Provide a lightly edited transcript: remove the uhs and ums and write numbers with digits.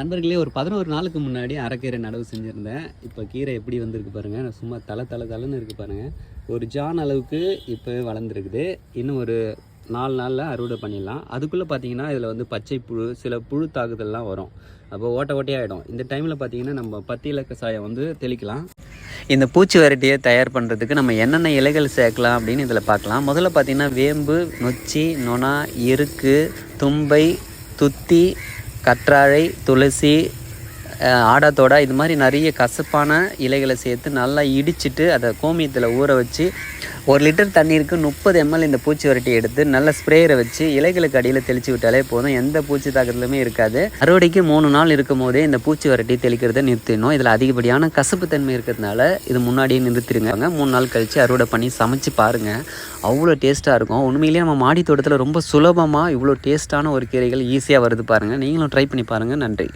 நண்பர்களே, ஒரு 11 நாளுக்கு முன்னாடி அரைக்கீரை நடவு செஞ்சுருந்தேன். இப்போ கீரை எப்படி வந்திருக்கு பாருங்கள். சும்மா தலை இருக்குது பாருங்கள். ஒரு ஜான் அளவுக்கு இப்போ வளர்ந்துருக்குது. இன்னும் ஒரு 4 நாளில் அறுவடை பண்ணிடலாம். அதுக்குள்ளே பார்த்தீங்கன்னா இதில் வந்து பச்சை புழு, சில புழு தாக்குதல்லாம் வரும். அப்போ ஓட்டையாகிடும். இந்த டைமில் பார்த்தீங்கன்னா நம்ம பத்தியில கசாயம் வந்து தெளிக்கலாம். இந்த பூச்சி விரட்டியை தயார் பண்ணுறதுக்கு நம்ம என்னென்ன இலைகள் சேர்க்கலாம் அப்படின்னு இதில் பார்க்கலாம். முதல்ல பார்த்திங்கன்னா வேம்பு, நொச்சி, நொணா, எருக்கு, தும்பை, துத்தி, கற்றாழை, துளசி, ஆடாத்தோடா இது மாதிரி நிறைய கசப்பான இலைகளை சேர்த்து நல்லா இடிச்சிட்டு அதை கோமியத்தில் ஊற வச்சு 1 லிட்டர் தண்ணீருக்கு 30 ml இந்த பூச்சி விரட்டி எடுத்து நல்ல ஸ்ப்ரேயரை வச்சு இலைகளுக்கு அடியில் தெளித்து விட்டாலே போதும். எந்த பூச்சி தாக்கத்துலையுமே இருக்காது. அறுவடைக்கு 3 நாள் இருக்கும் போதே இந்த பூச்சி விரட்டி தெளிக்கிறத நிறுத்திடணும். இதில் அதிகப்படியான கசப்பு தன்மை இருக்கிறதுனால இது முன்னாடியே நிறுத்திடுங்க. 3 நாள் கழித்து அறுவடை பண்ணி சமைச்சு பாருங்கள். அவ்வளோ டேஸ்ட்டாக இருக்கும். உண்மையிலேயே நம்ம மாடி தோட்டத்தில் ரொம்ப சுலபமாக இவ்வளோ டேஸ்ட்டான ஒரு கீரைகள் ஈஸியாக வருது பாருங்கள். நீங்களும் ட்ரை பண்ணி பாருங்கள். நன்றி.